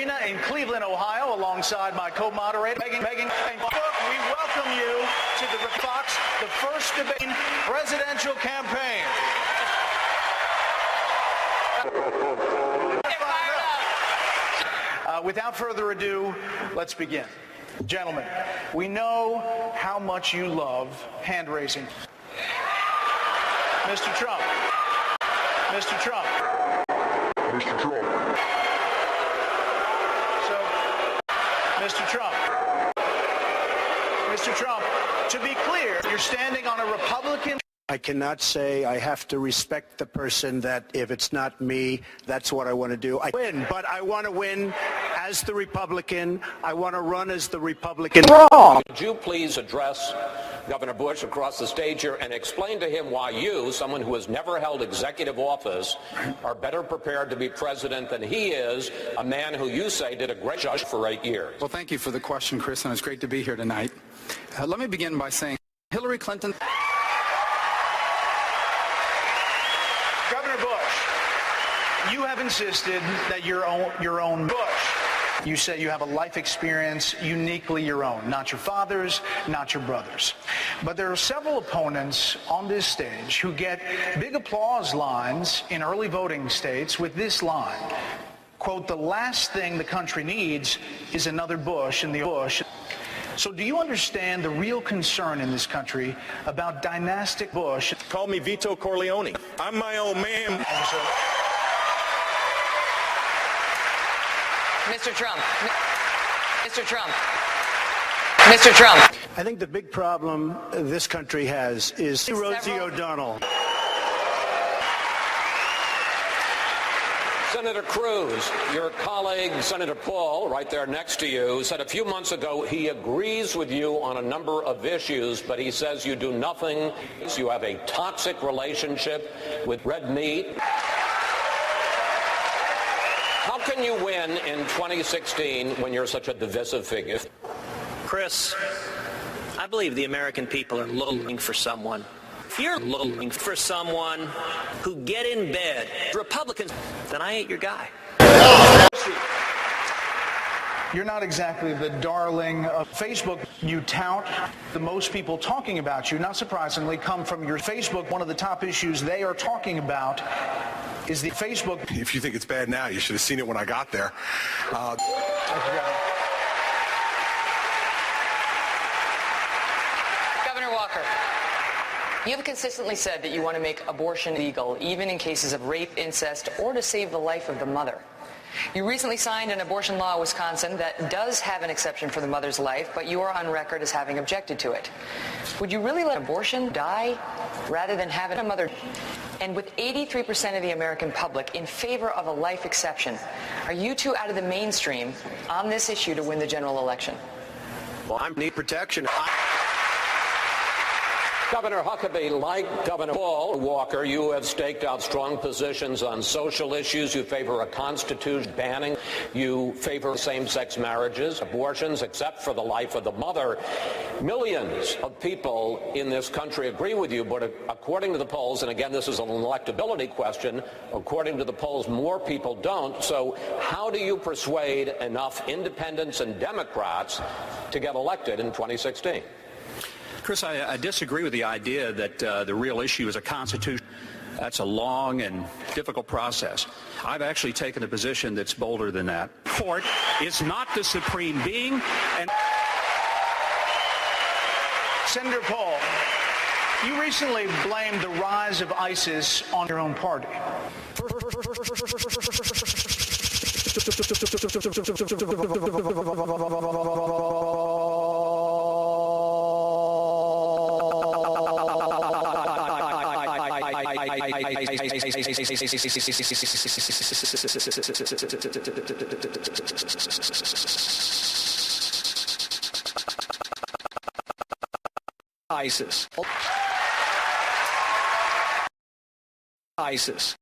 Arena in Cleveland, Ohio, alongside my co-moderator, Megan. And look, we welcome you to the Fox, the first debate presidential campaign. Without further ado, let's begin. Gentlemen, we know how much you love hand raising. Mr. Trump. Mr. Trump. Mr. Trump. So, Mr. Trump. Mr. Trump, to be clear, you're standing on a Republican. I cannot say I have to respect the person that if it's not me, that's what I want to do. I win, but I want to win as the Republican. I want to run as the Republican. Wrong. Would you please address Governor Bush across the stage here and explain to him why you, someone who has never held executive office, are better prepared to be president than he is, a man who you say did a great job for 8 years? Well, thank you for the question, Chris, and it's great to be here tonight. Let me begin by saying Hillary Clinton. Governor Bush, you have insisted that your own Bush. You say you have a life experience uniquely your own, not your father's, not your brother's. But there are several opponents on this stage who get big applause lines in early voting states with this line, quote, "The last thing the country needs is another Bush in the Bush." So do you understand the real concern in this country about dynastic Bush? Call me Vito Corleone. I'm my own man. Mr. Trump. Mr. Trump. Mr. Trump. I think the big problem this country has is Rosie O'Donnell. Senator Cruz, your colleague, Senator Paul, right there next to you, said a few months ago he agrees with you on a number of issues, but he says you do nothing. You have a toxic relationship with red meat. How can you win in 2016 when you're such a divisive figure? Chris, I believe the American people are looking for someone. If you're looking for someone who get in bed, Republicans, then I ain't your guy. You're not exactly the darling of Facebook. You tout the most people talking about you, not surprisingly, come from your Facebook. One of the top issues they are talking about is the Facebook. If you think it's bad now, you should have seen it when I got there. Governor Walker, you have consistently said that you want to make abortion legal, even in cases of rape, incest, or to save the life of the mother. You recently signed an abortion law in Wisconsin that does have an exception for the mother's life, but you are on record as having objected to it. Would you really let abortion die rather than have a mother? And with 83% of the American public in favor of a life exception, are you two out of the mainstream on this issue to win the general election? Well, I need protection. Governor Huckabee, like Governor Paul Walker, you have staked out strong positions on social issues. You favor a constitution banning. You favor same-sex marriages, abortions, except for the life of the mother. Millions of people in this country agree with you, but according to the polls, and again, this is an electability question, according to the polls, more people don't. So how do you persuade enough independents and Democrats to get elected in 2016? Chris, I disagree with the idea that the real issue is a constitution. That's a long and difficult process. I've actually taken a position that's bolder than that. Court is not the supreme being. And Senator Paul, you recently blamed the rise of ISIS on your own party. ISIS.